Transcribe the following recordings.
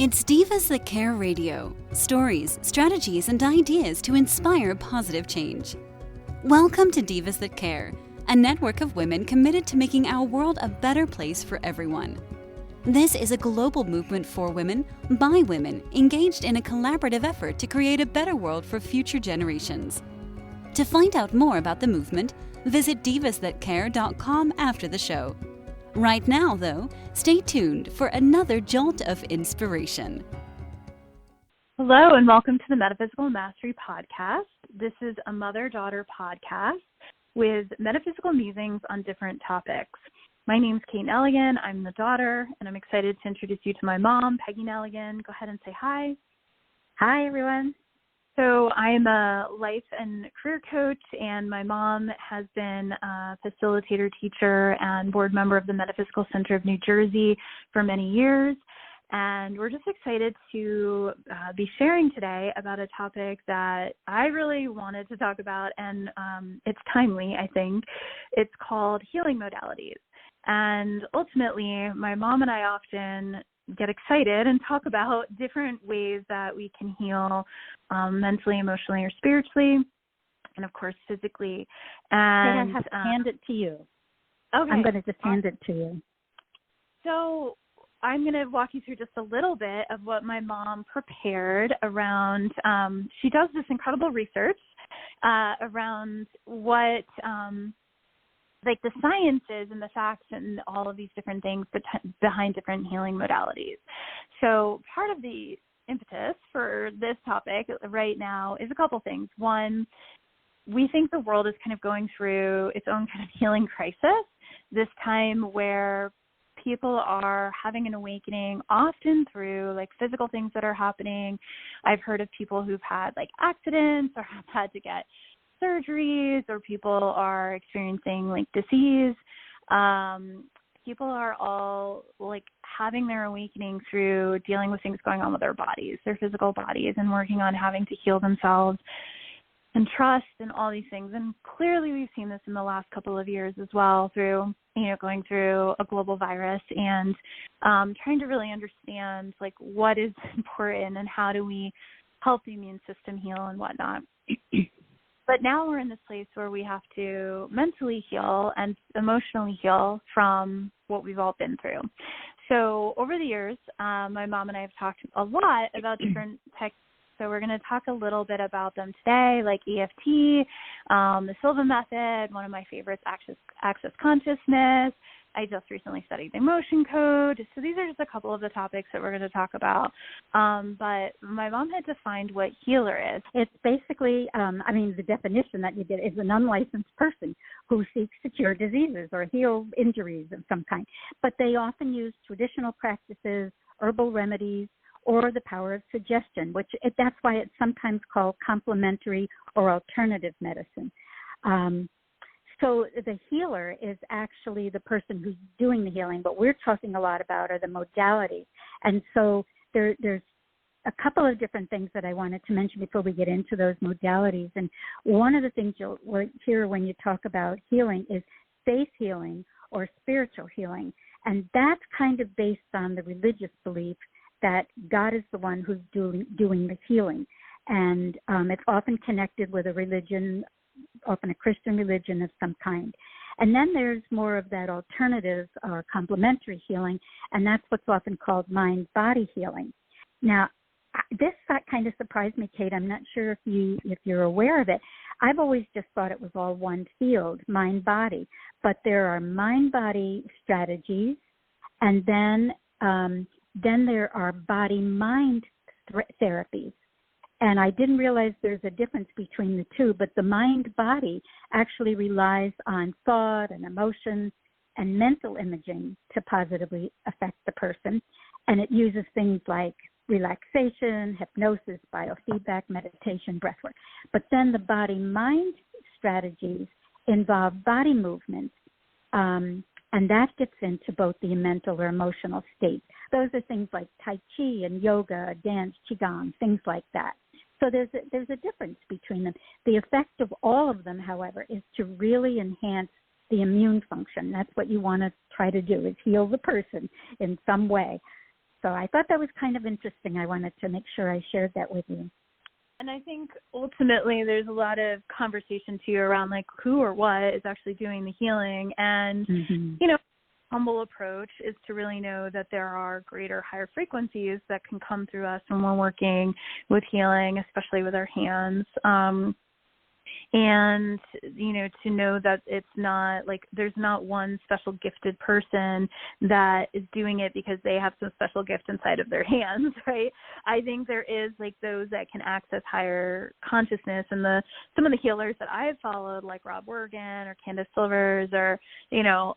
It's Divas That Care Radio. Stories, strategies, and ideas to inspire positive change. Welcome to Divas That Care, a network of women committed to making our world a better place for everyone. This is a global movement for women, by women, engaged in a collaborative effort to create a better world for future generations. To find out more about the movement, visit divasthatcare.com after the show. Right now, though, stay tuned for another jolt of inspiration. Hello, and welcome to the Metaphysical Mastery Podcast. This is a mother-daughter podcast with metaphysical musings on different topics. My name's Kate Nelligan. I'm the daughter, and I'm excited to introduce you to my mom, Peggy Nelligan. Go ahead and say hi. Hi, everyone. So I'm a life and career coach, and my mom has been a facilitator, teacher, and board member of the Metaphysical Center of New Jersey for many years. And we're just excited to be sharing today about a topic that I really wanted to talk about, and it's timely, I think. It's called healing modalities. And ultimately, my mom and I often get excited and talk about different ways that we can heal mentally, emotionally, or spiritually, and of course physically. And I have to hand it to you. Okay. I'm going to just hand it to you. So I'm going to walk you through just a little bit of what my mom prepared around. She does this incredible research around what like the sciences and the facts and all of these different things behind different healing modalities. So part of the impetus for this topic right now is a couple things. One, we think the world is kind of going through its own kind of healing crisis, this time where people are having an awakening, often through like physical things that are happening. I've heard of people who've had like accidents or have had to get surgeries, or people are experiencing like disease. People are all like having their awakening through dealing with things going on with their bodies, their physical bodies, and working on having to heal themselves and trust and all these things. And clearly we've seen this in the last couple of years as well through, going through a global virus and trying to really understand like what is important and how do we help the immune system heal and whatnot. But now we're in this place where we have to mentally heal and emotionally heal from what we've all been through. So over the years, my mom and I have talked a lot about different techniques. So we're going to talk a little bit about them today, like EFT, the Silva method, one of my favorites, access consciousness. I just recently studied the emotion code. So these are just a couple of the topics that we're going to talk about. But my mom had defined what healer is. It's basically, the definition that you get is an unlicensed person who seeks to cure diseases or heal injuries of some kind. But they often use traditional practices, herbal remedies, or the power of suggestion, that's why it's sometimes called complementary or alternative medicine. So the healer is actually the person who's doing the healing, but we're talking a lot about are the modalities. And so there's a couple of different things that I wanted to mention before we get into those modalities. And one of the things you'll hear when you talk about healing is faith healing or spiritual healing. And that's kind of based on the religious belief that God is the one who's doing the healing. And it's often connected with a religion, often a Christian religion of some kind. And then there's more of that alternative or complementary healing, and that's what's often called mind-body healing. Now, this kind of surprised me, Kate. I'm not sure if you're aware of it. I've always just thought it was all one field, mind-body. But there are mind-body strategies, and then there are body-mind therapies. And I didn't realize there's a difference between the two, but the mind-body actually relies on thought and emotions and mental imaging to positively affect the person. And it uses things like relaxation, hypnosis, biofeedback, meditation, breathwork. But then the body-mind strategies involve body movements, and that gets into both the mental or emotional state. Those are things like Tai Chi and yoga, dance, Qigong, things like that. So there's a difference between them. The effect of all of them, however, is to really enhance the immune function. That's what you want to try to do, is heal the person in some way. So I thought that was kind of interesting. I wanted to make sure I shared that with you. And I think ultimately there's a lot of conversation too around like who or what is actually doing the healing. And, you know, humble approach is to really know that there are greater, higher frequencies that can come through us when we're working with healing, especially with our hands. And, you know, to know that it's not like there's not one special gifted person that is doing it because they have some special gift inside of their hands, right? I think there is like those that can access higher consciousness, and some of the healers that I've followed, like Rob Wergan or Candace Silvers, or, you know,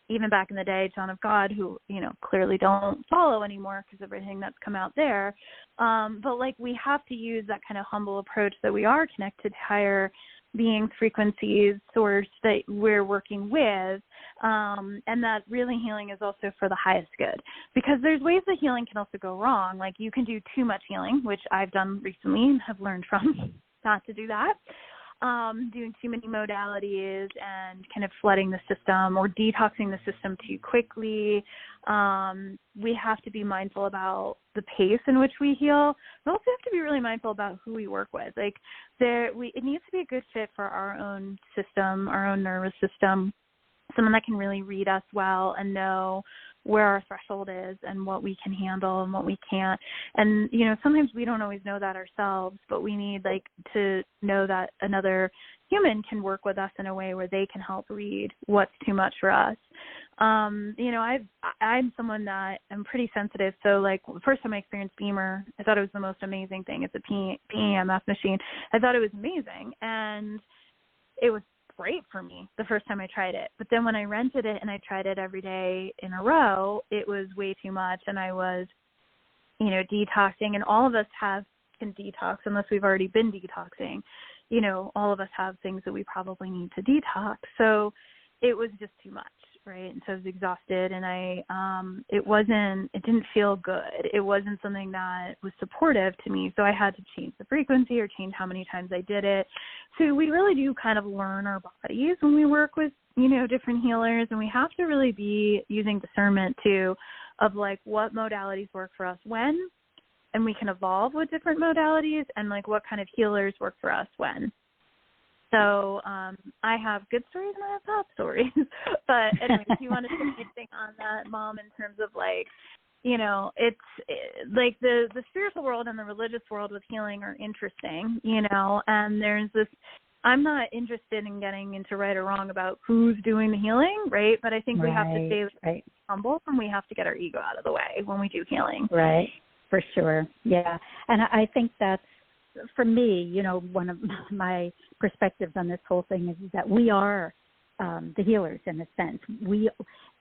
even back in the day, John of God, who, you know, clearly don't follow anymore because of everything that's come out there. But like we have to use that kind of humble approach that we are connected to higher beings, frequencies, source that we're working with, and that really healing is also for the highest good. Because there's ways that healing can also go wrong. Like you can do too much healing, which I've done recently and have learned from not to do that. Doing too many modalities and kind of flooding the system or detoxing the system too quickly. We have to be mindful about the pace in which we heal. We also have to be really mindful about who we work with. Like it needs to be a good fit for our own system, our own nervous system, someone that can really read us well and know where our threshold is and what we can handle and what we can't. And, you know, sometimes we don't always know that ourselves, but we need like to know that another human can work with us in a way where they can help read what's too much for us. You know, I'm someone that I'm pretty sensitive. So like the first time I experienced Beamer, I thought it was the most amazing thing. It's a PEMF machine. I thought it was amazing. And it was great for me the first time I tried it. But then when I rented it and I tried it every day in a row, it was way too much. And I was, you know, detoxing, and all of us can detox unless we've already been detoxing. You know, all of us have things that we probably need to detox. So it was just too much, right? And so I was exhausted, and it didn't feel good. It wasn't something that was supportive to me. So I had to change the frequency or change how many times I did it. So we really do kind of learn our bodies when we work with, you know, different healers, and we have to really be using discernment too of like what modalities work for us when, and we can evolve with different modalities, and like what kind of healers work for us when. So I have good stories and I have bad stories. But anyway, if you want to say anything on that, Mom, in terms of like, you know, like the spiritual world and the religious world with healing are interesting, you know, and there's this, I'm not interested in getting into right or wrong about who's doing the healing, right? But I think we have to stay humble, and we have to get our ego out of the way when we do healing. Right, for sure. Yeah. And I think that's, for me, you know, one of my perspectives on this whole thing is that we are the healers in a sense.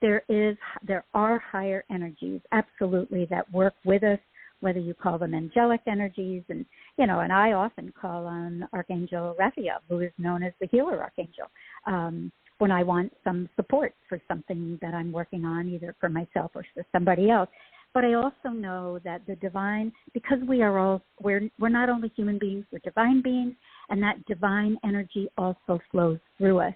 There are higher energies, absolutely, that work with us, whether you call them angelic energies, and, you know, and I often call on Archangel Raphael, who is known as the healer archangel, when I want some support for something that I'm working on, either for myself or for somebody else. But I also know that the divine, because we're not only human beings, we're divine beings, and that divine energy also flows through us.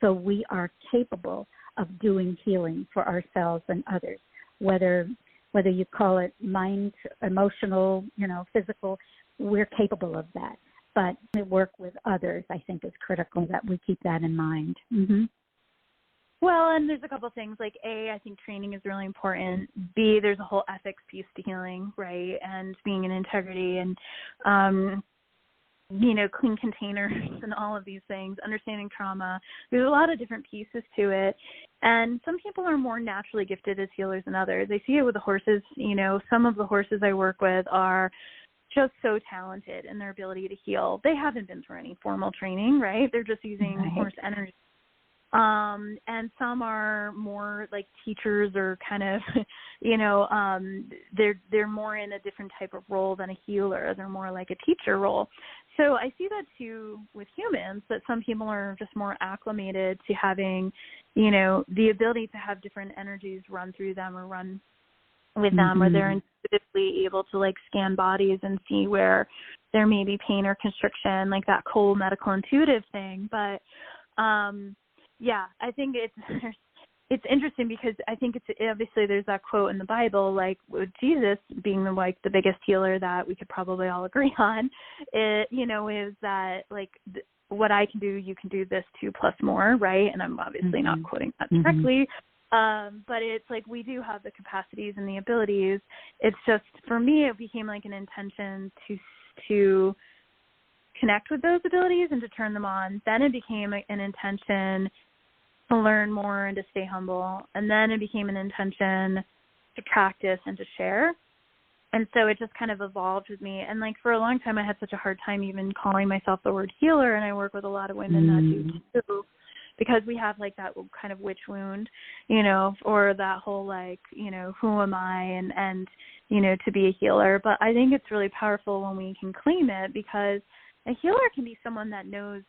So we are capable of doing healing for ourselves and others, whether you call it mind, emotional, you know, physical, we're capable of that. But to work with others, I think, is critical that we keep that in mind. Mm-hmm. Well, and there's a couple of things, like A, I think training is really important. B, there's a whole ethics piece to healing, right? And being in integrity and, you know, clean containers and all of these things, understanding trauma. There's a lot of different pieces to it. And some people are more naturally gifted as healers than others. I see it with the horses. You know, some of the horses I work with are just so talented in their ability to heal. They haven't been through any formal training, right? They're just using horse energy. And some are more like teachers, or kind of, you know, they're more in a different type of role than a healer. They're more like a teacher role. So I see that too with humans, that some people are just more acclimated to having, you know, the ability to have different energies run through them or run with them, or they're intuitively able to like scan bodies and see where there may be pain or constriction, like that cold medical intuitive thing. But, yeah, I think it's interesting because I think it's obviously there's that quote in the Bible, like with Jesus being the biggest healer that we could probably all agree on, it, is that like what I can do, you can do this too plus more, right? And I'm obviously not quoting that directly, but it's like we do have the capacities and the abilities. It's just, for me, it became like an intention to connect with those abilities and to turn them on. Then it became an intention to learn more and to stay humble. And then it became an intention to practice and to share. And so it just kind of evolved with me. And like for a long time, I had such a hard time even calling myself the word healer. And I work with a lot of women that do too, because we have like that kind of witch wound, or that whole like, who am I and to be a healer. But I think it's really powerful when we can claim it, because a healer can be someone that knows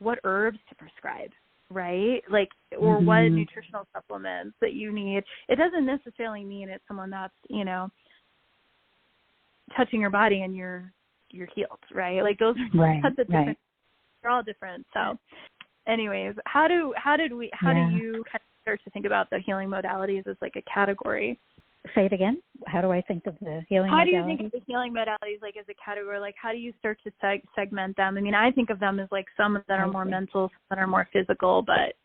what herbs to prescribe, right? Like, or what nutritional supplements that you need. It doesn't necessarily mean it's someone that's, touching your body and you're healed, right? Like those are that's a different. They're all different. So, anyways, how do you kind of start to think about the healing modalities as like a category? Say it again. How do I think of the healing modalities? How do you think of the healing modalities like as a category? Like how do you start to segment them? I mean, I think of them as like some that are more mental, some that are more physical, but.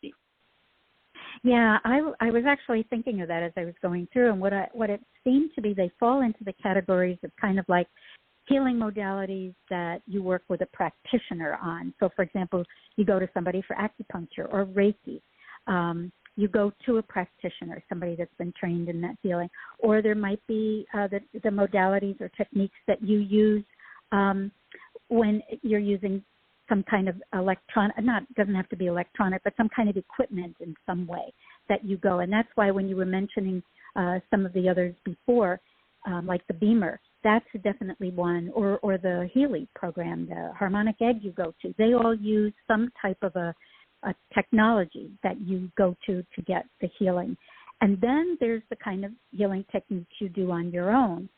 Yeah, I was actually thinking of that as I was going through, and what it seemed to be, they fall into the categories of kind of like healing modalities that you work with a practitioner on. So, for example, you go to somebody for acupuncture or Reiki. You go to a practitioner, somebody that's been trained in that healing. Or there might be the modalities or techniques that you use when you're using some kind of doesn't have to be electronic, but some kind of equipment in some way that you go. And that's why when you were mentioning some of the others before, like the Beamer, that's definitely one, or the Healy program, the harmonic egg you go to. They all use some type of a technology that you go to get the healing. And then there's the kind of healing techniques you do on your own.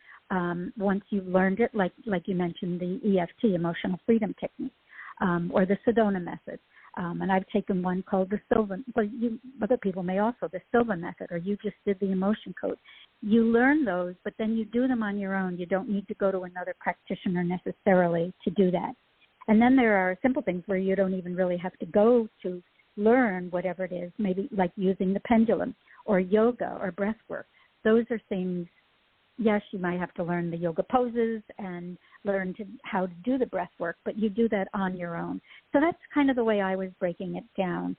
Once you've learned it, like you mentioned, the EFT, emotional freedom technique. Or the Sedona method. And I've taken one called the Silva, but other people may also, the Silva method, or you just did the emotion code. You learn those, but then you do them on your own. You don't need to go to another practitioner necessarily to do that. And then there are simple things where you don't even really have to go to learn whatever it is, maybe like using the pendulum or yoga or breath work. Those are things, yes, you might have to learn the yoga poses and learn how to do the breath work, but you do that on your own. So that's kind of the way I was breaking it down.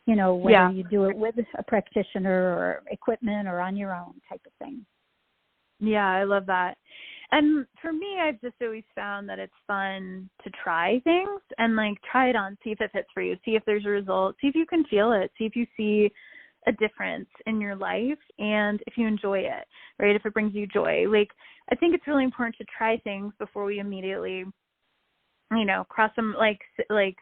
Whether you do it with a practitioner or equipment or on your own type of thing. Yeah, I love that. And for me, I've just always found that it's fun to try things and like try it on, see if it fits for you, see if there's a result, see if you can feel it, see if you see a difference in your life and if you enjoy it, right? If it brings you joy. Like, I think it's really important to try things before we immediately, cross them, like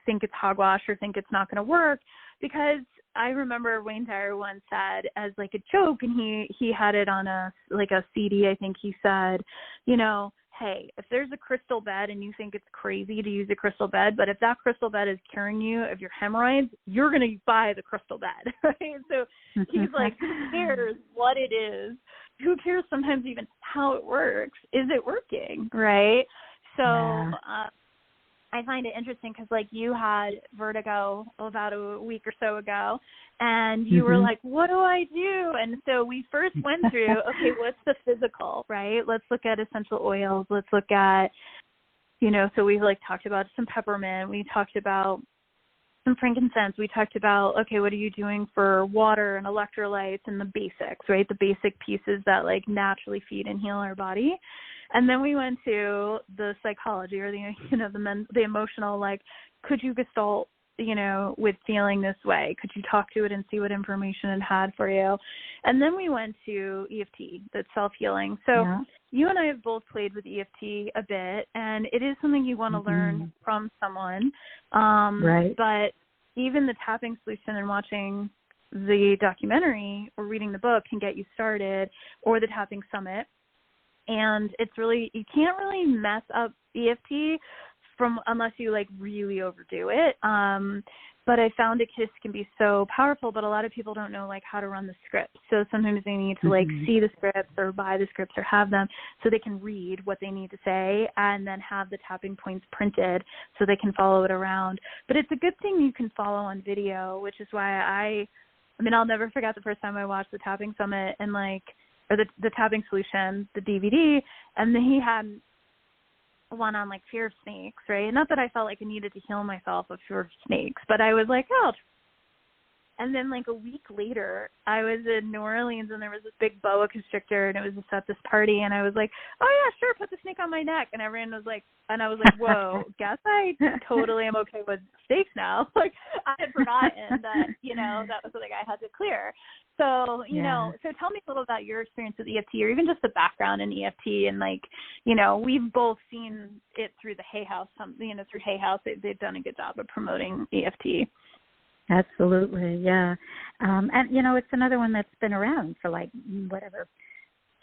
think it's hogwash or think it's not going to work. Because I remember Wayne Dyer once said as like a joke, and he had it on a CD, I think he said, hey, if there's a crystal bed and you think it's crazy to use a crystal bed, but if that crystal bed is curing you of your hemorrhoids, you're going to buy the crystal bed, right? So he's like, who cares what it is? Who cares sometimes even how it works? Is it working, right? So I find it interesting because, like, you had vertigo about a week or so ago, and you were like, what do I do? And so we first went through, okay, what's the physical, right? Let's look at essential oils. Let's look at, so we, talked about some peppermint. We talked about some frankincense. We talked about, okay, what are you doing for water and electrolytes and the basics, right? The basic pieces that, naturally feed and heal our body. And then we went to the psychology or the emotional, could you gestalt, with feeling this way? Could you talk to it and see what information it had for you? And then we went to EFT, that's self-healing. So you and I have both played with EFT a bit, and it is something you want to learn from someone. Right. But even the tapping solution and watching the documentary or reading the book can get you started, or the tapping summit. And it's really, you can't really mess up EFT unless you really overdo it. but I found a KISS can be so powerful, but a lot of people don't know like how to run the scripts. So sometimes they need to like see the scripts or buy the scripts or have them so they can read what they need to say and then have the tapping points printed so they can follow it around. But it's a good thing you can follow on video, which is why I mean, I'll never forget the first time I watched the Tapping Summit and like, or the Tapping Solution, the DVD, and then he had one on like fear of snakes, right? Not that I felt like I needed to heal myself of fear of snakes, but I was like, oh. And then like a week later, I was in New Orleans and there was this big boa constrictor and it was just at this party and I was like, oh yeah, sure, put the snake on my neck. And everyone was like, and I was like, whoa, guess I totally am okay with snakes now. Like I had forgotten that, you know, that was something I had to clear. So, you know, so tell me a little about your experience with EFT or even just the background in EFT and like, you know, we've both seen it through the Hay House, through Hay House, they've done a good job of promoting EFT. Absolutely, yeah. And, you know, it's another one that's been around for like,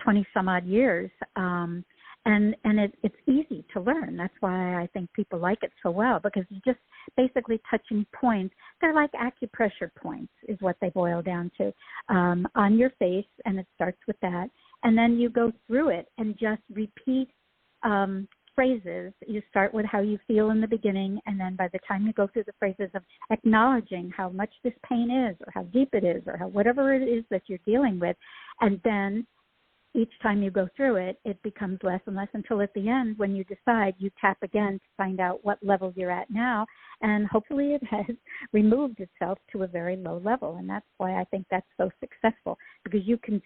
20 some odd years. And it's easy to learn. That's why I think people like it so well, because you're just basically touching points. They're like acupressure points is what they boil down to, on your face, and it starts with that. And then you go through it and just repeat phrases. You start with how you feel in the beginning, and then by the time you go through the phrases of acknowledging how much this pain is or how deep it is or how whatever it is that you're dealing with, and then each time you go through it, it becomes less and less until at the end when you decide, you tap again to find out what level you're at now, and hopefully it has removed itself to a very low level. And that's why I think that's so successful, because you can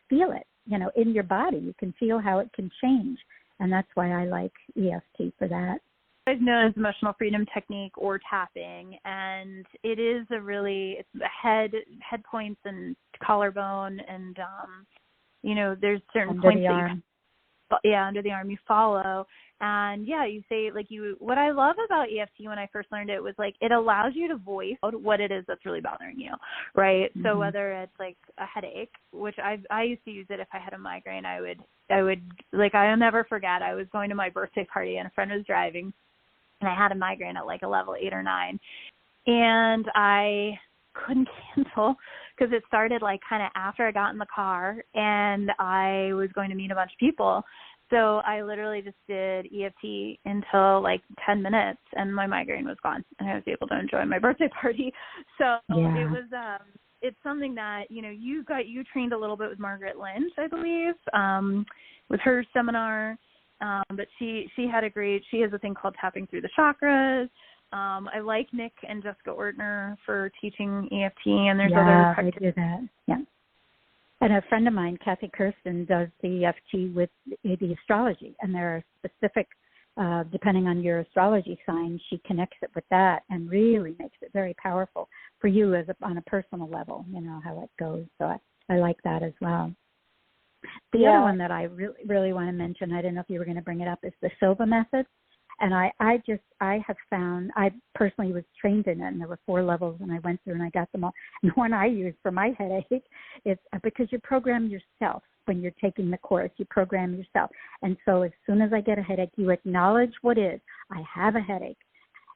feel it, you know, in your body. You can feel how it can change. And that's why I like EFT for that. It's known as emotional freedom technique or tapping, and it is it's the head points and collarbone, and you know, there's certain under points the that arm. under the arm you follow, and you say like what I love about EFT when I first learned it was like it allows you to voice what it is that's really bothering you, right? Mm-hmm. So whether it's like a headache, which I used to use it if I had a migraine, I would like, I'll never forget, I was going to my birthday party and a friend was driving and I had a migraine at like a level 8 or 9, and I couldn't cancel because it started like kind of after I got in the car and I was going to meet a bunch of people. So I literally just did EFT until like 10 minutes and my migraine was gone and I was able to enjoy my birthday party. So it was, it's something that, you know, you trained a little bit with Margaret Lynch, I believe, with her seminar. But she has a thing called Tapping Through the Chakras. I like Nick and Jessica Ortner for teaching EFT, and there's other practitioners. They do that. Yeah. And a friend of mine, Kathy Kirsten, does the EFT with the astrology, and there are specific, depending on your astrology sign, she connects it with that and really makes it very powerful for you on a personal level, you know, how it goes. So I like that as well. The other one that I really, really want to mention, I don't know if you were going to bring it up, is the Silva method. And I have found, I personally was trained in it, and there were 4 levels, and I went through and I got them all. And the one I use for my headache is because you program yourself when you're taking the course. You program yourself. And so as soon as I get a headache, you acknowledge what is. I have a headache.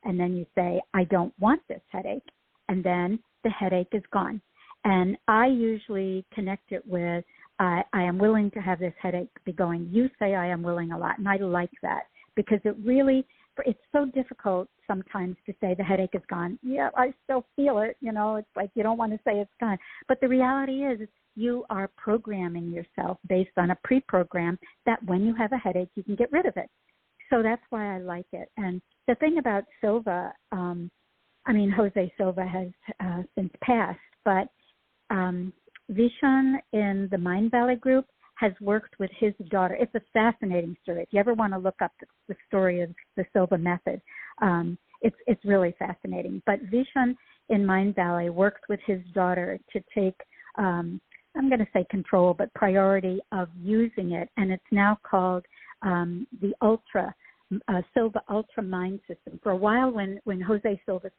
And then you say, I don't want this headache. And then the headache is gone. And I usually connect it with, I am willing to have this headache be going. You say I am willing a lot, and I like that. Because it's so difficult sometimes to say the headache is gone. Yeah, I still feel it. You know, it's like you don't want to say it's gone. But the reality is you are programming yourself based on a pre-program that when you have a headache, you can get rid of it. So that's why I like it. And the thing about Silva, Jose Silva has since passed, but Vishen in the Mind Valley group has worked with his daughter. It's a fascinating story. If you ever want to look up the story of the Silva method, it's really fascinating. But Vishen in Mind Valley worked with his daughter to take, I'm going to say control, but priority of using it. And it's now called the Silva Ultra Mind System. For a while when Jose Silva,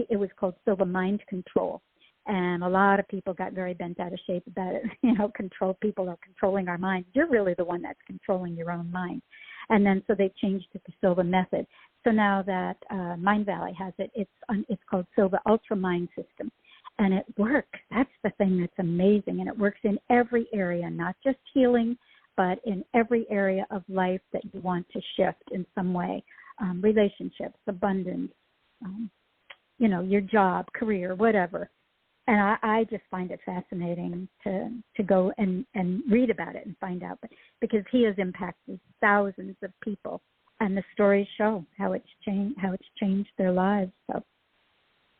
it was called Silva Mind Control. And a lot of people got very bent out of shape about it. You know, people are controlling our mind. You're really the one that's controlling your own mind. And then so they changed it to Silva method. So now that Mind Valley has it, it's called Silva Ultra Mind System. And it works. That's the thing that's amazing. And it works in every area, not just healing, but in every area of life that you want to shift in some way. Relationships, abundance, your job, career, whatever. And I just find it fascinating to go and read about it and find out. Because he has impacted thousands of people. And the stories show how it's changed their lives. So.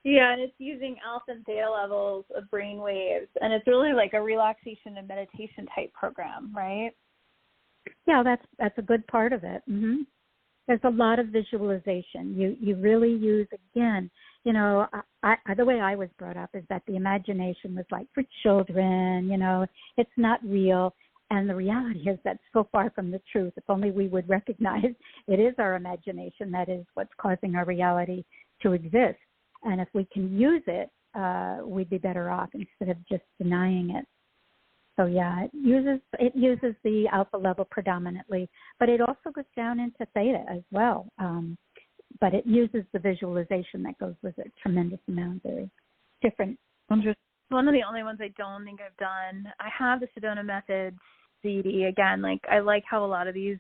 Yeah, and it's using alpha and theta levels of brain waves, and it's really like a relaxation and meditation type program, right? Yeah, that's a good part of it. Mm-hmm. There's a lot of visualization. You really use, again, the way I was brought up is that the imagination was like for children, it's not real. And the reality is that's so far from the truth. If only we would recognize it is our imagination that is what's causing our reality to exist. And if we can use it, we'd be better off instead of just denying it. So yeah, it uses the alpha level predominantly, but it also goes down into theta as well. But it uses the visualization that goes with it tremendous amount. Very different. One of the only ones I don't think I've done. I have the Sedona Method CD. Again, like I like how a lot of these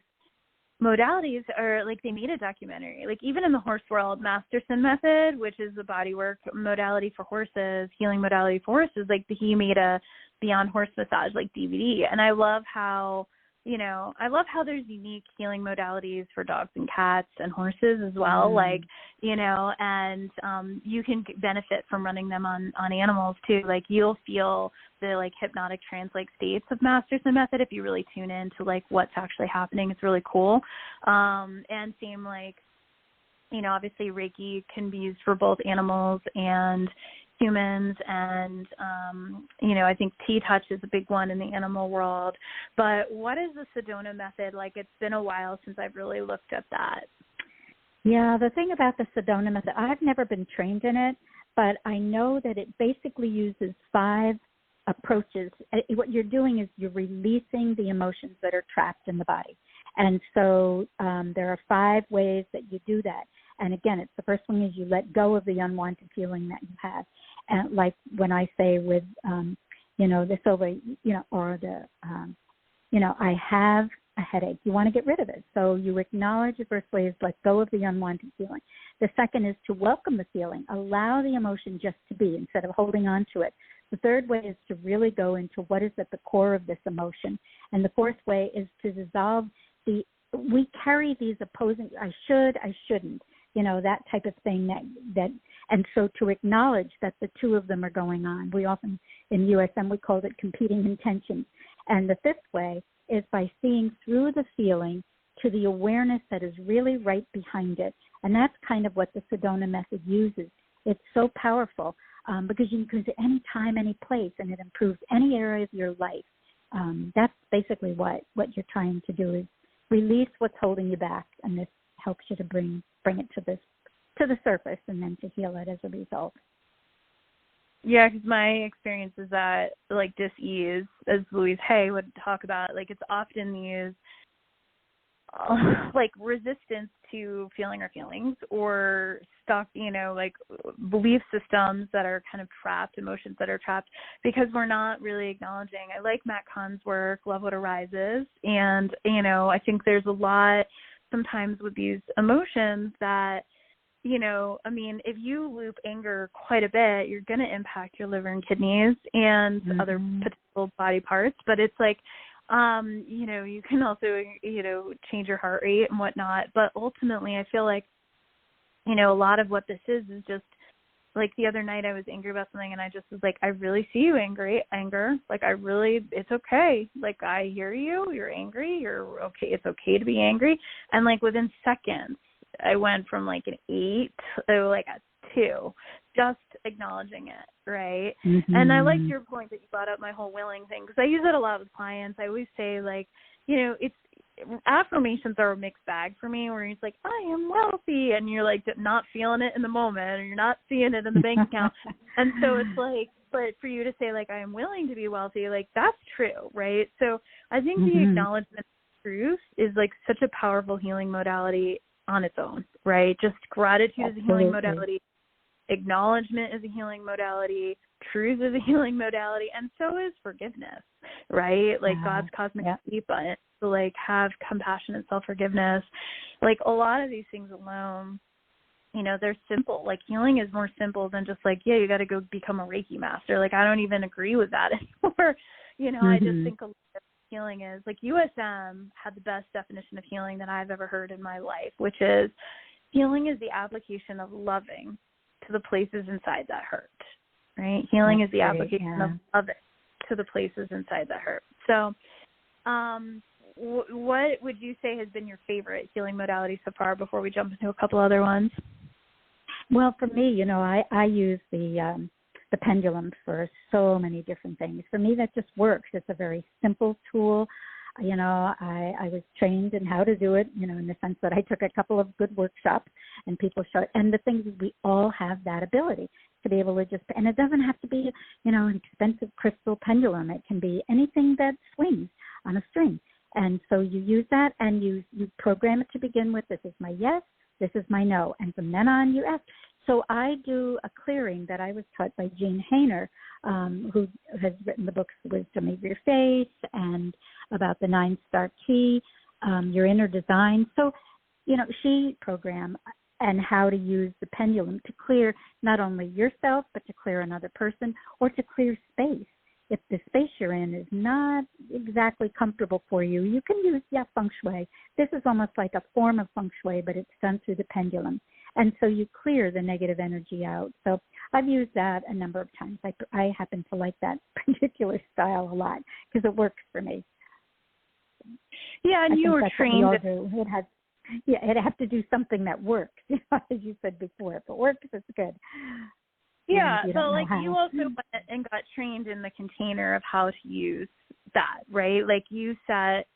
modalities are like they made a documentary. Like even in the horse world, Masterson Method, which is the bodywork modality for horses, healing modality for horses, like he made a Beyond Horse Massage like DVD. And I love how there's unique healing modalities for dogs and cats and horses as well. And you can benefit from running them on animals too. Like you'll feel the like hypnotic trance-like states of Masterson Method if you really tune in to like what's actually happening. It's really cool. And same obviously Reiki can be used for both animals and humans, and I think T-touch is a big one in the animal world. But what is the Sedona Method? Like, it's been a while since I've really looked at that. Yeah, the thing about the Sedona Method, I've never been trained in it, but I know that it basically uses 5 approaches. What you're doing is you're releasing the emotions that are trapped in the body. And so there are 5 ways that you do that. And again, it's the first one is you let go of the unwanted feeling that you have. And like when I say with, this over, or the, I have a headache. You want to get rid of it. So you acknowledge the first way is let go of the unwanted feeling. The second is to welcome the feeling. Allow the emotion just to be instead of holding on to it. The third way is to really go into what is at the core of this emotion. And the fourth way is to dissolve we carry these opposing, I should, I shouldn't. That type of thing and so to acknowledge that the 2 of them are going on. We often, in USM, we called it competing intentions. And the 5th way is by seeing through the feeling to the awareness that is really right behind it. And that's kind of what the Sedona Method uses. It's so powerful because you can go to any time, any place, and it improves any area of your life. That's basically what you're trying to do is release what's holding you back, and this helps you to bring it to the surface and then to heal it as a result. Yeah, because my experience is that like dis-ease, as Louise Hay would talk about, like it's often used like resistance to feeling our feelings or stuck, like belief systems that are kind of trapped, emotions that are trapped because we're not really acknowledging. I like Matt Kahn's work, Love What Arises. And, I think there's a lot sometimes with these emotions that, if you loop anger quite a bit, you're going to impact your liver and kidneys and other potential body parts. But it's like, you can also, change your heart rate and whatnot. But ultimately, I feel like, a lot of what this is just like the other night I was angry about something and I just was like, I really see you anger. Like it's okay. Like I hear you, you're angry, you're okay. It's okay to be angry. And like within seconds, I went from like an 8 to like a 2, just acknowledging it, right? Mm-hmm. And I liked your point that you brought up my whole willing thing because I use it a lot with clients. I always say like, it's affirmations are a mixed bag for me where it's like, I am wealthy, and you're like not feeling it in the moment or you're not seeing it in the bank account. And so it's like, but for you to say like, I am willing to be wealthy, like that's true, right? So I think the acknowledgement of truth is like such a powerful healing modality on its own, right? Just gratitude is a healing Absolutely. modality. Acknowledgement is a healing modality. Truth is a healing modality. And so is forgiveness, right? Like God's cosmic sleep button. So like have compassion and self-forgiveness. Like a lot of these things alone, you know, they're simple. Like healing is more simple than just like, yeah, you got to go become a Reiki master. Like I don't even agree with that anymore. You know, I just think a lot of healing is like USM had the best definition of healing that I've ever heard in my life, which is healing is the application of loving to the places inside that hurt, right? Healing is the application of loving to the places inside that hurt. So what would you say has been your favorite healing modality so far before we jump into a couple other ones? Well, for me, you know, I use the pendulum for so many different things. For me, that just works. It's a very simple tool. You know, I was trained in how to do it, you know, in the sense that I took a couple of good workshops and people showed, and the thing is we all have that ability to be able to just, and it doesn't have to be, you know, an expensive crystal pendulum. It can be anything that swings on a string. And so you use that and you program it to begin with. This is my yes, this is my no. And from then on you ask. So I do a clearing that I was taught by Jean Hainer, who has written the books Wisdom of Your Faith and about the 9-star key, your inner design. So, you know, she programmed and how to use the pendulum to clear not only yourself, but to clear another person or to clear space. If the space you're in is not exactly comfortable for you, you can use, feng shui. This is almost like a form of feng shui, but it's done through the pendulum. And so you clear the negative energy out. So I've used that a number of times. I happen to like that particular style a lot because it works for me. Yeah, and you were trained. It has to do something that works, as you said before. If it works, it's good. Yeah, so like you also went and got trained in the container of how to use that, right? Like you set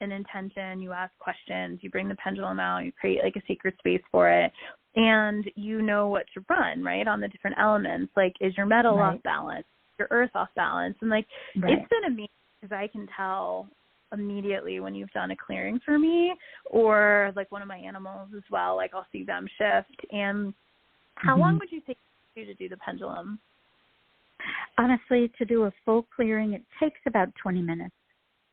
an intention, you ask questions, you bring the pendulum out, you create like a sacred space for it, and you know what to run, right, on the different elements. Like, is your metal off balance, your earth off balance? And like, it's been amazing because I can tell immediately when you've done a clearing for me or like one of my animals as well, like I'll see them shift. And how long would you take you to do the pendulum? Honestly, to do a full clearing, it takes about 20 minutes.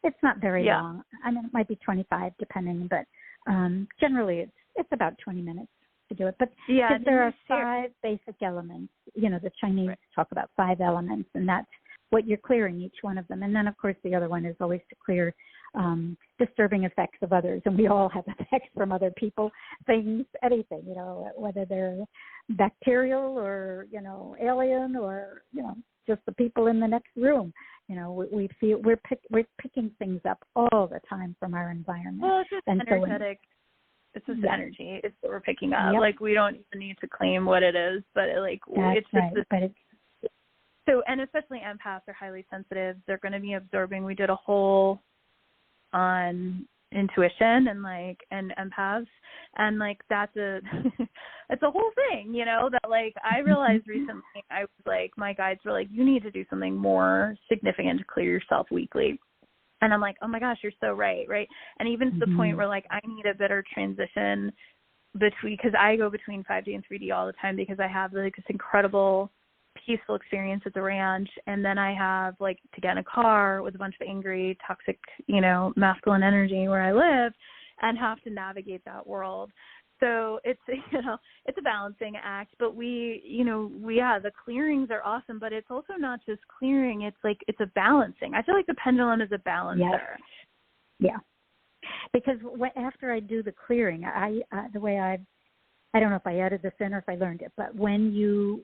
It's not very long. I mean, it might be 25 depending, but generally it's about 20 minutes to do it. But there are 5 basic elements. You know, the Chinese talk about 5 elements, and that's what you're clearing, each one of them. And then, of course, the other one is always to clear disturbing effects of others. And we all have effects from other people, things, anything, you know, whether they're bacterial or, you know, alien or, you know, just the people in the next room. You know, we feel we're picking things up all the time from our environment. Well, it's just energetic. It's just energy. It's what we're picking up. Like, we don't even need to claim what it is, but it's just this. So, and especially empaths are highly sensitive. They're going to be absorbing. We did a whole on intuition and empaths, and like that's it's a whole thing, you know, that like I realized recently. I was like, my guides were like, you need to do something more significant to clear yourself weekly. And I'm like, oh my gosh, you're so right. And even to the point where like I need a better transition because I go between 5D and 3D all the time because I have like this incredible peaceful experience at the ranch, and then I have like to get in a car with a bunch of angry, toxic, you know, masculine energy where I live and have to navigate that world. So it's, you know, it's a balancing act, but the clearings are awesome, but it's also not just clearing. It's like, it's a balancing. I feel like the pendulum is a balancer. Yeah. Because after I do the clearing, I don't know if I added this in or if I learned it, but when you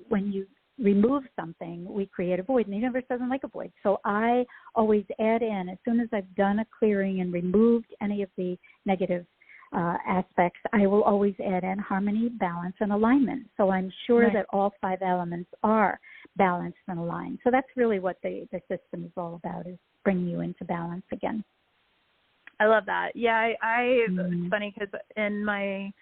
remove something, we create a void, and the universe doesn't like a void. So I always add in, as soon as I've done a clearing and removed any of the negative aspects, I will always add in harmony, balance, and alignment. So I'm sure that all 5 elements are balanced and aligned. So that's really what the system is all about, is bringing you into balance again. I love that. Yeah, it's funny because in my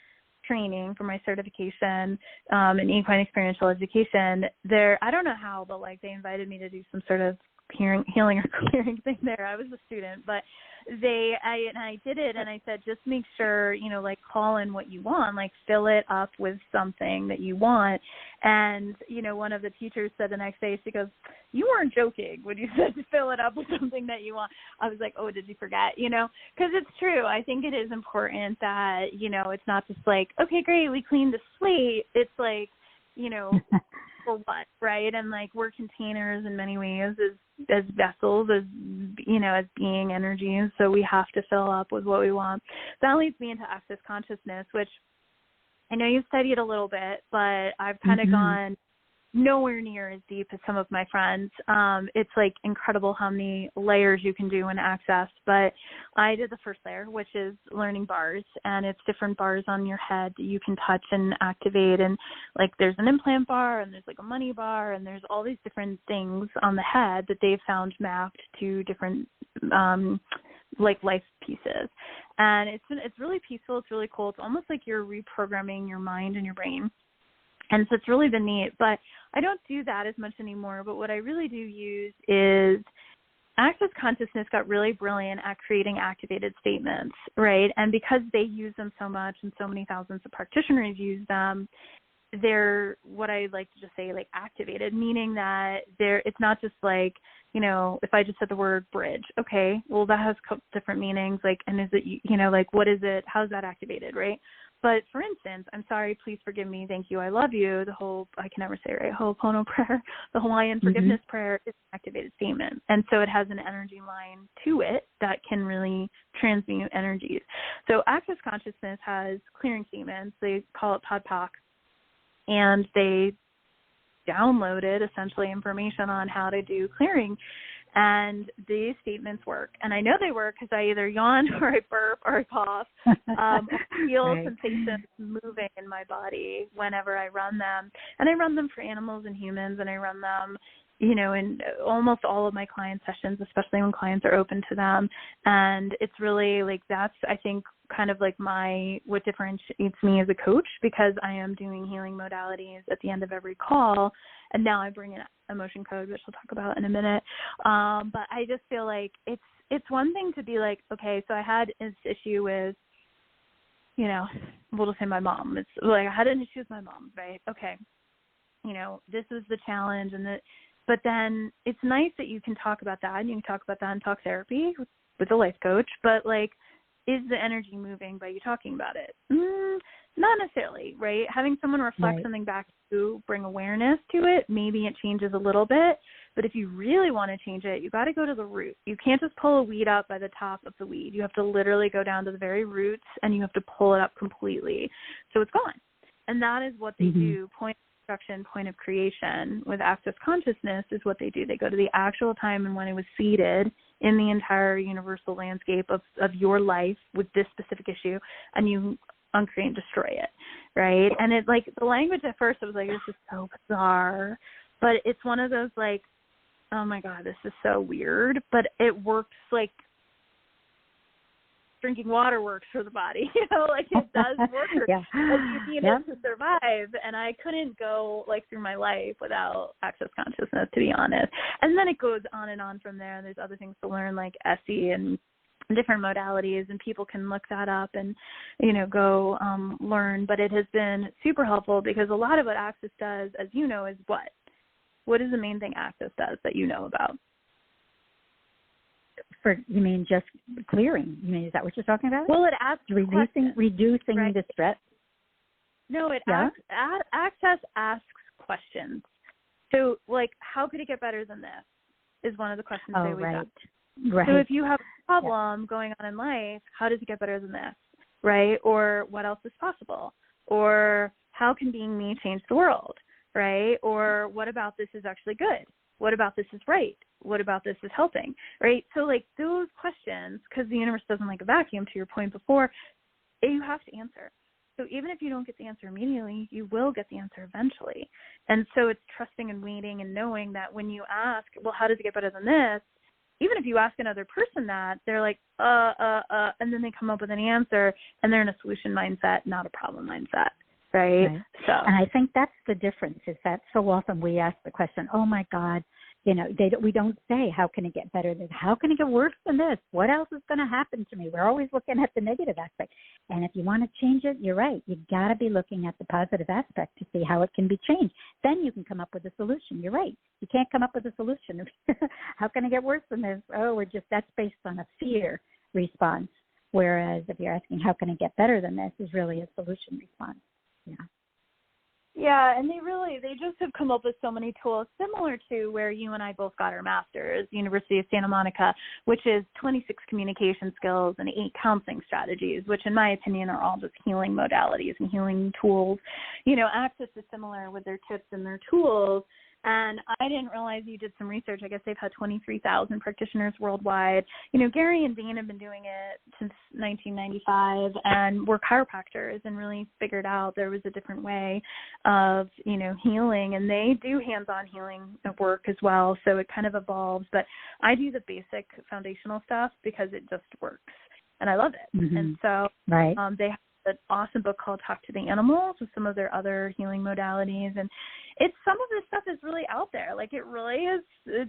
training for my certification in equine experiential education, I don't know how, but like they invited me to do some sort of healing or clearing thing there. I was a student, but I did it, and I said, just make sure, like, call in what you want, like, fill it up with something that you want. And, one of the teachers said the next day, she goes, you weren't joking when you said to fill it up with something that you want. I was like, oh, did you forget? Because it's true. I think it is important that, it's not just like, okay, great, we cleaned the slate. It's like, for what, right? And like, we're containers in many ways as vessels, as as being energies. So we have to fill up with what we want. That leads me into access consciousness, which I know you've studied a little bit, but I've kind of gone nowhere near as deep as some of my friends. It's like incredible how many layers you can do in Access, but I did the first layer, which is learning bars, and it's different bars on your head that you can touch and activate. And like, there's an implant bar, and there's like a money bar, and there's all these different things on the head that they've found mapped to different like life pieces. And it's really peaceful. It's really cool. It's almost like you're reprogramming your mind and your brain. And so it's really been neat, but I don't do that as much anymore. But what I really do use is Access Consciousness got really brilliant at creating activated statements, right? And because they use them so much and so many thousands of practitioners use them, they're what I like to just say, like, activated, meaning that it's not just like, if I just said the word bridge, okay, well, that has different meanings, like, and is it, like, what is it, how's that activated, right? But for instance, I'm sorry, please forgive me, thank you, I love you, the whole, I can never say it right, Ho'opono prayer, the Hawaiian forgiveness prayer is an activated statement. And so it has an energy line to it that can really transmute energies. So Access Consciousness has clearing statements. They call it POD-POC. And they downloaded essentially information on how to do clearing. And these statements work. And I know they work because I either yawn or I burp or I cough. I feel right. sensations moving in my body whenever I run them. And I run them for animals and humans, and I run them, in almost all of my client sessions, especially when clients are open to them. And it's really like, that's, I think, kind of like what differentiates me as a coach, because I am doing healing modalities at the end of every call. And now I bring in emotion code, which we'll talk about in a minute. But I just feel like it's one thing to be like, okay, so I had this issue with, we'll just say my mom. It's like, I had an issue with my mom, right? Okay. This is the challenge, but then it's nice that you can talk about that, and you can talk about that in talk therapy with a life coach, but like, is the energy moving by you talking about it? Not necessarily, right? Having someone reflect something back to you, bring awareness to it, maybe it changes a little bit, but if you really want to change it, you got to go to the root. You can't just pull a weed up by the top of the weed. You have to literally go down to the very roots, and you have to pull it up completely so it's gone. And that is what they do. Point of construction, point of creation with Access Consciousness is what they do. They go to the actual time and when it was seeded in the entire universal landscape of your life with this specific issue, and you uncreate and destroy it, right? And it, like, the language at first, I was like, this is so bizarre, but it's one of those, like, oh my God, this is so weird, but it works like drinking water works for the body, like it does work. Like, you need it to survive. And I couldn't go like through my life without Access Consciousness, to be honest. And then it goes on and on from there. And there's other things to learn, like SE and different modalities, and people can look that up and, go learn. But it has been super helpful, because a lot of what Access does, as you know, is what? What is the main thing Access does that you know about? You mean just clearing? You mean, is that what you're talking about? Well, it asks reducing right? the stress. No, Access asks questions. So, like, how could it get better than this? Is one of the questions they always ask. Right. So if you have a problem going on in life, how does it get better than this, right? Or what else is possible? Or how can being me change the world, right? Or what about this is actually good? What about this is right? What about this is helping, right? So, like, those questions, because the universe doesn't like a vacuum, to your point before, you have to answer. So even if you don't get the answer immediately, you will get the answer eventually. And so it's trusting and waiting and knowing that when you ask, well, how does it get better than this? Even if you ask another person that, they're like, and then they come up with an answer, and they're in a solution mindset, not a problem mindset, right? So, and I think that's the difference, is that so often we ask the question, oh my God, We don't say, how can it get better than this? How can it get worse than this? What else is going to happen to me? We're always looking at the negative aspect. And if you want to change it, you're right. You've got to be looking at the positive aspect to see how it can be changed. Then you can come up with a solution. You're right. You can't come up with a solution. How can it get worse than this? Oh, that's based on a fear response. Whereas if you're asking, how can it get better than this, is really a solution response. Yeah. Yeah, and they just have come up with so many tools similar to where you and I both got our masters, University of Santa Monica, which is 26 communication skills and 8 counseling strategies, which in my opinion are all just healing modalities and healing tools. Access is similar with their tips and their tools. And I didn't realize you did some research. I guess they've had 23,000 practitioners worldwide. Gary and Dean have been doing it since 1995, and we're chiropractors and really figured out there was a different way of, healing. And they do hands-on healing work as well, so it kind of evolves. But I do the basic foundational stuff because it just works, and I love it. Mm-hmm. And so right. They have an awesome book called Talk to the Animals with some of their other healing modalities, and some of this stuff is really out there. Like, it really is,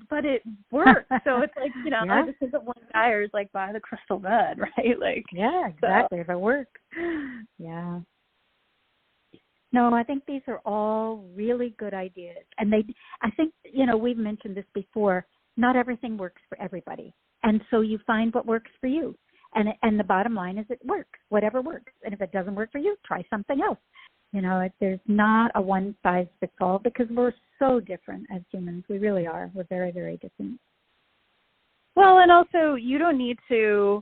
but it works. So it's like, yeah. this isn't one guy who's like, buy the crystal bed, right? Like, yeah, exactly. So. If it works. Yeah. No, I think these are all really good ideas. And I think, we've mentioned this before, not everything works for everybody. And so you find what works for you. And the bottom line is it works, whatever works. And if it doesn't work for you, try something else. There's not a one-size-fits-all because we're so different as humans. We really are. We're very, very different. Well, and also you don't need to,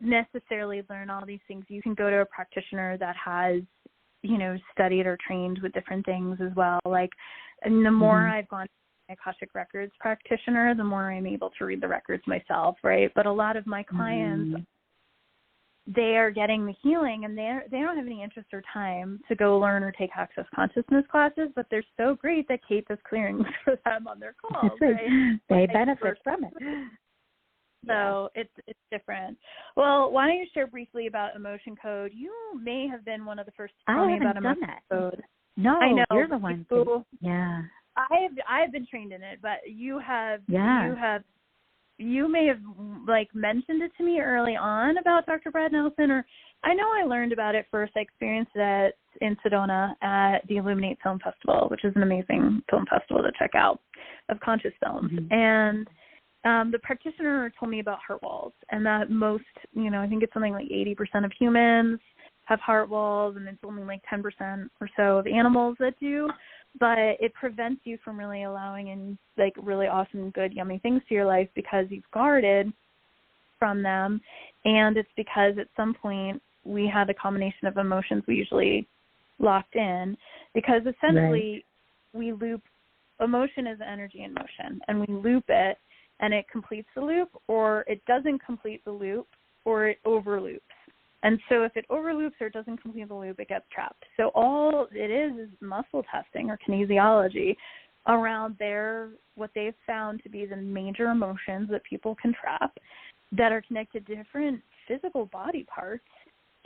necessarily learn all these things. You can go to a practitioner that has, studied or trained with different things as well. Like, and the more mm-hmm. I've gone Akashic Records practitioner, the more I'm able to read the records myself, right? But a lot of my clients, they are getting the healing, and they don't have any interest or time to go learn or take access consciousness classes, but they're so great that Kate is clearing for them on their calls, right? They benefit from it. So it's different. Well, why don't you share briefly about Emotion Code? You may have been one of the first to tell me about Emotion Code. No, I know. You're the one. Yeah. I've been trained in it, but you have. Yeah. You may have mentioned it to me early on about Dr. Brad Nelson, or I know I learned about it first. I experienced it in Sedona at the Illuminate Film Festival, which is an amazing film festival to check out of conscious films. Mm-hmm. And the practitioner told me about heart walls, and that most, I think it's something like 80% of humans have heart walls, and it's only like 10% or so of animals that do. But it prevents you from really allowing in really awesome, good, yummy things to your life because you've guarded from them. And it's because at some point we had a combination of emotions we usually locked in, because essentially we loop. Emotion is energy in motion, and we loop it, and it completes the loop, or it doesn't complete the loop, or it overloops. And so if it overloops or doesn't complete the loop, it gets trapped. So all it is muscle testing or kinesiology around what they've found to be the major emotions that people can trap that are connected to different physical body parts.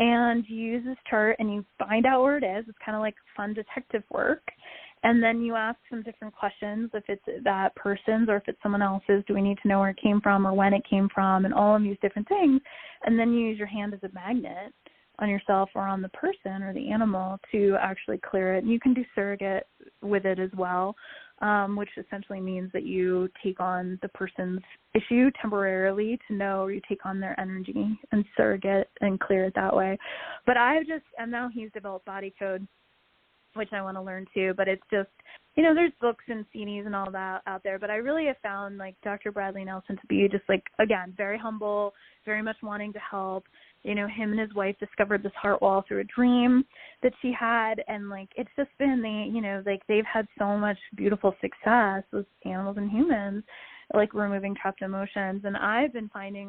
And you use this chart and you find out where it is. It's kind of like fun detective work. And then you ask some different questions. If it's that person's or if it's someone else's, do we need to know where it came from or when it came from, and all of these different things. And then you use your hand as a magnet on yourself or on the person or the animal to actually clear it. And you can do surrogate with it as well, which essentially means that you take on the person's issue temporarily to know, or you take on their energy and surrogate and clear it that way. But and now he's developed Body Code, which I want to learn too, but it's just, there's books and CDs and all that out there, but I really have found Dr. Bradley Nelson to be just again, very humble, very much wanting to help. Him and his wife discovered this heart wall through a dream that she had, and it's just been they've had so much beautiful success with animals and humans, removing trapped emotions. And I've been finding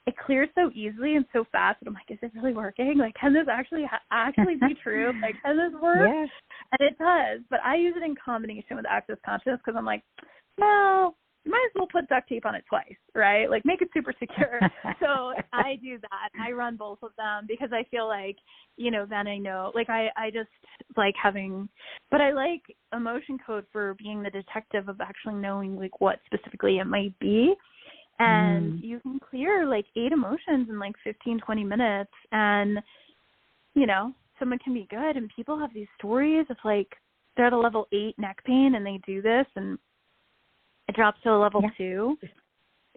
it clears so easily and so fast, and I'm like, is it really working? Can this actually be true? Can this work? Yes. And it does, but I use it in combination with Access Conscious because I'm like, well, you might as well put duct tape on it twice, right? Like, make it super secure. So I do that. I run both of them because I feel like, you know, then I know, like, I just like having, but I like emotion code for being the detective of actually knowing, like, what specifically it might be. And you can clear, like, 8 emotions in, like, 15, 20 minutes. And, you know, someone can be good. And people have these stories of, like, they're at a level 8 neck pain and they do this and it drops to a level 2,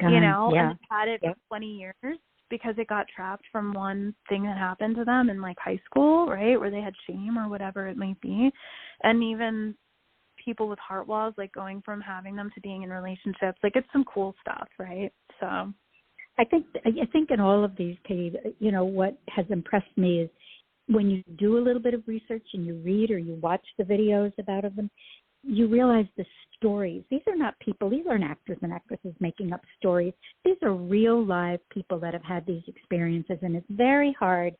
you know, and they've had it for 20 years because it got trapped from one thing that happened to them in, like, high school, right, where they had shame or whatever it might be. And even people with heart walls, like, going from having them to being in relationships, like, it's some cool stuff, right? So I think in all of these, Katie, you know, what has impressed me is when you do a little bit of research and you read or you watch the videos about them, you realize the stories. These are not people. These aren't actors and actresses making up stories. These are real live people that have had these experiences, and it's very hard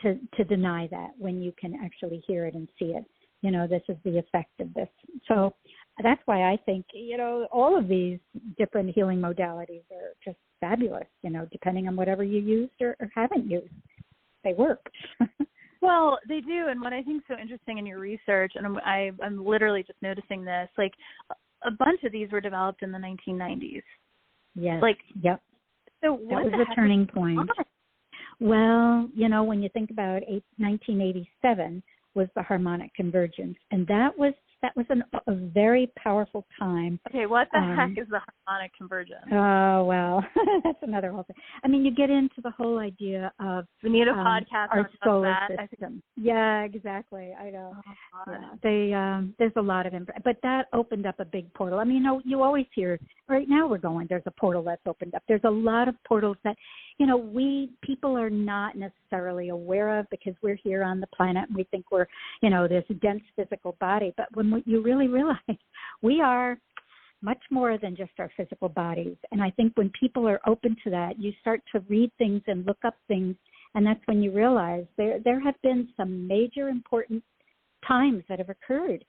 to deny that when you can actually hear it and see it. You know, this is the effect of this. So that's why I think, you know, all of these different healing modalities are just fabulous, you know, depending on whatever you used or haven't used. They work. Well, they do, and what I think is so interesting in your research, and I'm literally just noticing this, like, a bunch of these were developed in the 1990s. Yes. Like, yep. So what that was a turning point. Well, you know, when you think about 1987 was the harmonic convergence, and that was a very powerful time. Okay, what the heck is the harmonic convergence? Oh, well, that's another whole thing. I mean, you get into the whole idea of we need a podcast our on solar that. system. Yeah, exactly. I know. Oh, yeah, there's a lot of but that opened up a big portal. I mean, you always hear, right now there's a portal that's opened up. There's a lot of portals that, you know, people are not necessarily aware of because we're here on the planet and we think we're, you know, this dense physical body. But when you really realize we are much more than just our physical bodies. And I think when people are open to that, you start to read things and look up things. And that's when you realize there have been some major important times that have occurred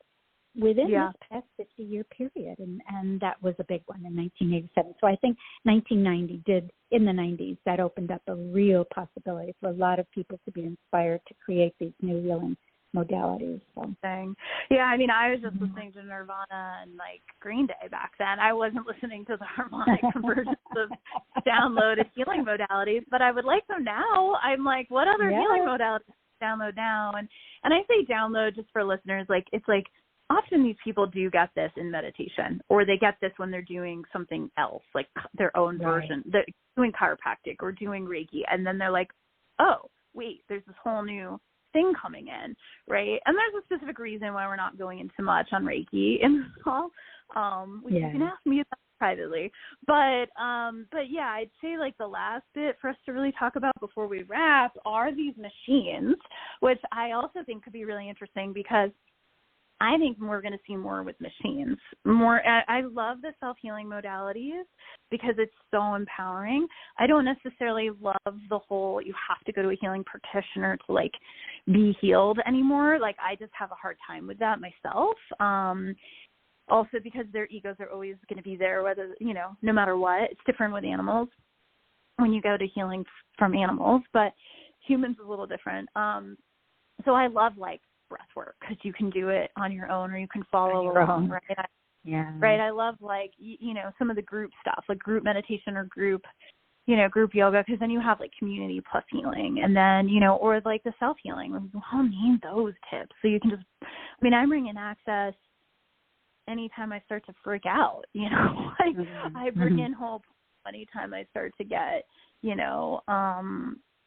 within this past 50-year period. And that was a big one in 1987. So I think 1990 in the 90s, that opened up a real possibility for a lot of people to be inspired to create these new healing modalities. So. Yeah, I mean, I was just listening to Nirvana and, like, Green Day back then. I wasn't listening to the harmonic convergence of downloaded healing modalities, but I would like them now. I'm like, what other healing modalities download now? And I say download just for listeners, like, it's like often these people do get this in meditation, or they get this when they're doing something else, like their own version. They're doing chiropractic or doing Reiki, and then they're like, oh, wait, there's this whole new thing coming in, right? And there's a specific reason why we're not going into much on Reiki in this call, which you can ask me about privately. But yeah, I'd say, like, the last bit for us to really talk about before we wrap are these machines, which I also think could be really interesting because I think we're going to see more with machines. I love the self-healing modalities because it's so empowering. I don't necessarily love the whole you have to go to a healing practitioner to, like, be healed anymore. Like, I just have a hard time with that myself. Also because their egos are always going to be there, whether, you know, no matter what. It's different with animals when you go to healing from animals, but humans is a little different. So I love, like, breath work because you can do it on your own or you can follow along, right? Right. I love, like, you know, some of the group stuff, like group meditation or group yoga, because then you have, like, community plus healing, and then, you know, or like the self-healing. I'll name those tips. So you can just, I mean, I bring in access anytime I start to freak out, you know, like I bring in hope anytime I start to get, you know,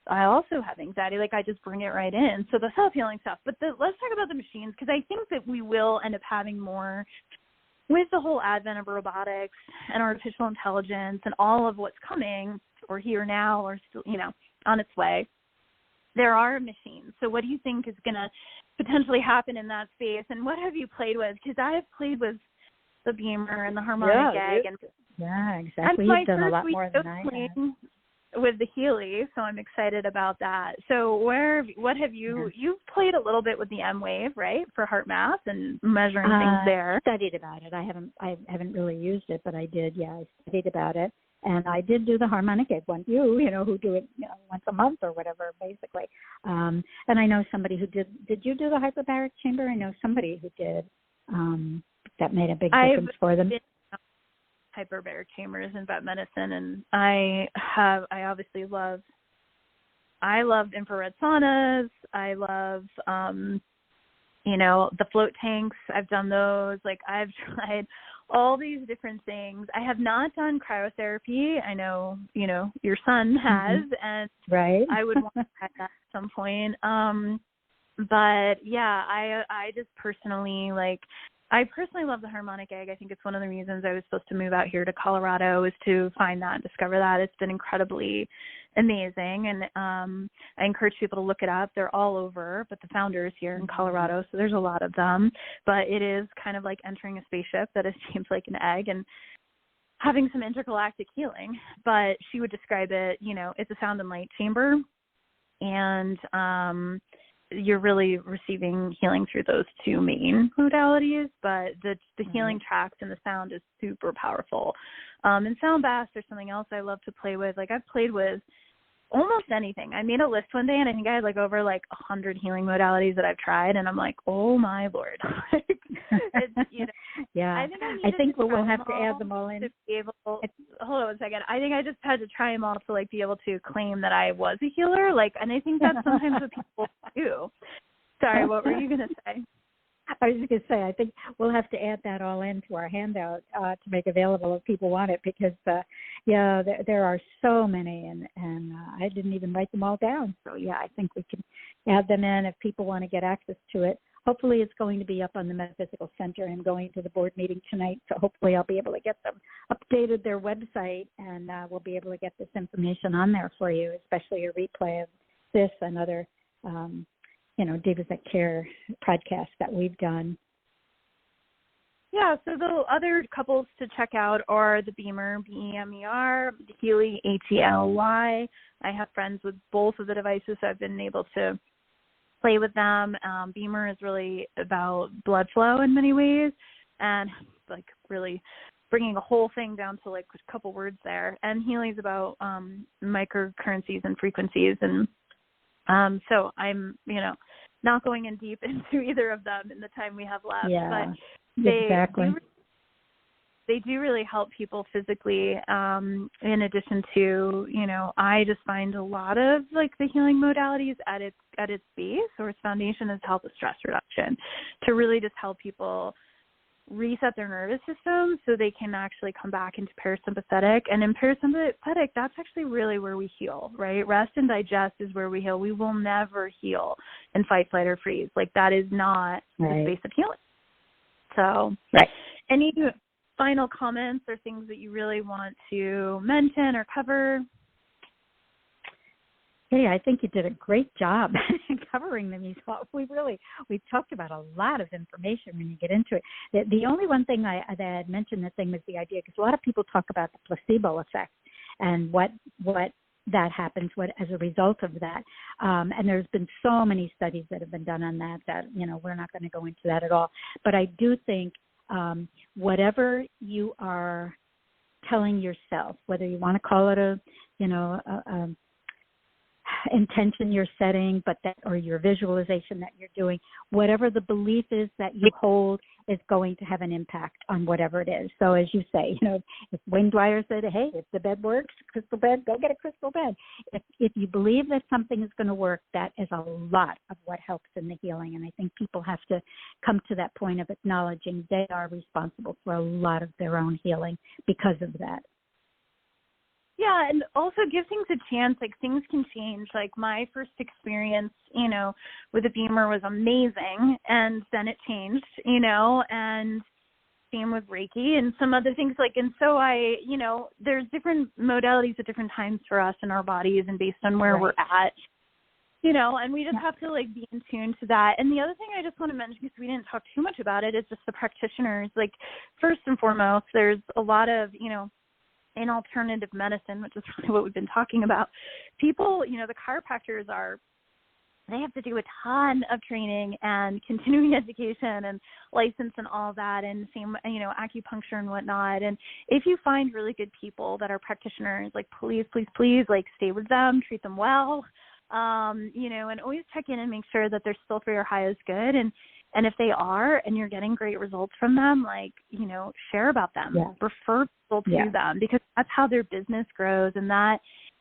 I also have anxiety. Like, I just bring it right in. So the self-healing stuff. But let's talk about the machines, because I think that we will end up having more with the whole advent of robotics and artificial intelligence and all of what's coming or here now or still, you know, on its way. There are machines. So what do you think is going to potentially happen in that space? And what have you played with? Because I have played with the Beamer and the harmonic egg. Yeah, exactly. You've done a lot more than I have. with the Healy, so I'm excited about that. So what have you've played a little bit with the M-Wave, right, for heart math and measuring things there? I studied about it. I haven't really used it, but I did. Yeah, I studied about it, and I did do the harmonic egg one. Who do it once a month or whatever, basically. And I know somebody who did. Did you do the hyperbaric chamber? I know somebody who did. That made a big difference for them. Hyperbaric chambers in vet medicine, and I obviously love infrared saunas. I love the float tanks. I've done those. Like, I've tried all these different things. I have not done cryotherapy. I know your son has, and right. I would want to try that at some point. But yeah, I just personally I personally love the harmonic egg. I think it's one of the reasons I was supposed to move out here to Colorado, is to find that and discover that. It's been incredibly amazing. And I encourage people to look it up. They're all over, but the founder is here in Colorado, so there's a lot of them. But it is kind of like entering a spaceship that is shaped like an egg and having some intergalactic healing. But she would describe it, it's a sound and light chamber. And you're really receiving healing through those two main modalities, but the healing tracks and the sound is super powerful. And sound baths are something else I love to play with. Like, I've played with almost anything. I made a list one day, and I think I had over 100 healing modalities that I've tried, and I'm like, oh my Lord. Yeah. I think we'll have to add them all in. To be able, hold on one second. I think I just had to try them all to be able to claim that I was a healer. And I think that's sometimes what people do. Sorry, what were you going to say? I was just going to say, I think we'll have to add that all into our handout to make available if people want it, because, there are so many, and I didn't even write them all down. So, I think we can add them in if people want to get access to it. Hopefully it's going to be up on the Metaphysical Center. I'm going to the board meeting tonight, so hopefully I'll be able to get them updated their website, and we'll be able to get this information on there for you, especially a replay of this and other Divas That Care podcasts that we've done. Yeah, so the other couples to check out are the Beamer, BEMER, the Healy, HELY. I have friends with both of the devices, so I've been able to play with them. Beamer is really about blood flow in many ways, and really bringing a whole thing down to a couple words there. And Healy's about microcurrencies and frequencies, and so I'm not going in deep into either of them in the time we have left. Yeah, but exactly. They do really help people physically. In addition to, I just find a lot of the healing modalities at its base or its foundation is help with stress reduction, to really just help people reset their nervous system so they can actually come back into parasympathetic. And in parasympathetic, that's actually really where we heal, right? Rest and digest is where we heal. We will never heal in fight, flight, or freeze. That is not the space of healing. So, any final comments or things that you really want to mention or cover? Hey, I think you did a great job covering them. We've talked about a lot of information when you get into it. The only one thing that I had mentioned, the thing was the idea, because a lot of people talk about the placebo effect and what that happens as a result of that. And there's been so many studies that have been done on that we're not going to go into that at all. But I do think whatever you are telling yourself, whether you want to call it a intention you're setting, or your visualization that you're doing, whatever the belief is that you hold is going to have an impact on whatever it is. So as you say, if Wayne Dwyer said, hey, if the bed works, crystal bed, go get a crystal bed. If you believe that something is going to work, that is a lot of what helps in the healing. And I think people have to come to that point of acknowledging they are responsible for a lot of their own healing because of that. Yeah, and also give things a chance. Things can change. My first experience, with a Beamer was amazing, and then it changed, and same with Reiki and some other things. And so there's different modalities at different times for us in our bodies and based on where we're at, and we just have to be in tune to that. And the other thing I just want to mention, because we didn't talk too much about it, is just the practitioners. First and foremost, there's a lot of, in alternative medicine, which is really what we've been talking about, people, the chiropractors they have to do a ton of training and continuing education and license and all that, and same, acupuncture and whatnot. And if you find really good people that are practitioners, like please, like stay with them, treat them well, and always check in and make sure that they're still for your highest good. And if they are, and you're getting great results from them, share about them, refer people to them, because that's how their business grows, and that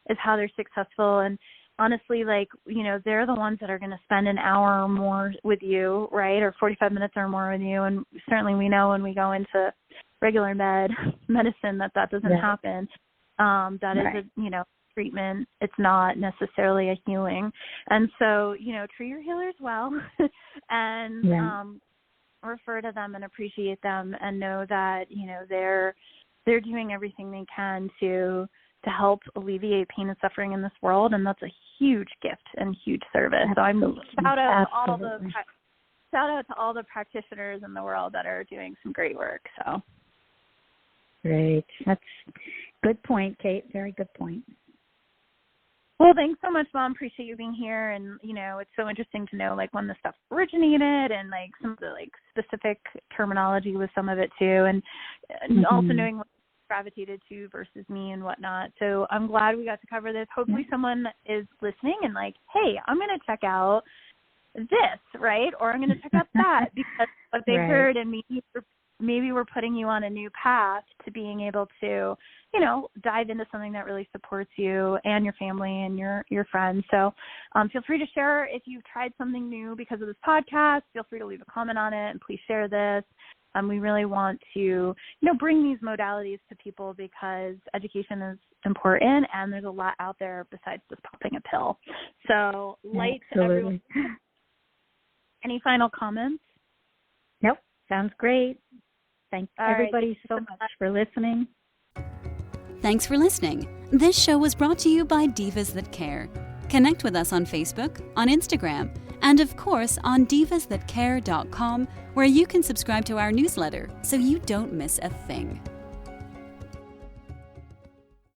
is how they're successful. And honestly, they're the ones that are going to spend an hour or more with you, right? Or 45 minutes or more with you. And certainly we know when we go into regular medicine that doesn't happen. That is a, treatment. It's not necessarily a healing. And so, treat your healers well and refer to them and appreciate them, and know that, they're doing everything they can to help alleviate pain and suffering in this world, and that's a huge gift and huge service. Absolutely. So shout out to all the practitioners in the world that are doing some great work. So great. That's good point, Kate. Very good point. Well, thanks so much, Mom. Appreciate you being here. And, it's so interesting to know, when this stuff originated, and, some of the, specific terminology with some of it, too. And also knowing what gravitated to versus me and whatnot. So I'm glad we got to cover this. Hopefully someone is listening and hey, I'm going to check out this, right? Or I'm going to check out that, because what they heard, and maybe we're putting you on a new path to being able to, dive into something that really supports you and your family and your friends. So feel free to share if you've tried something new because of this podcast. Feel free to leave a comment on it, and please share this. We really want to, bring these modalities to people, because education is important, and there's a lot out there besides just popping a pill. So light to everyone. Any final comments? Nope. Sounds great. Thanks everybody so much for listening. Thanks for listening. This show was brought to you by Divas That Care. Connect with us on Facebook, on Instagram, and of course on divasthatcare.com, where you can subscribe to our newsletter so you don't miss a thing.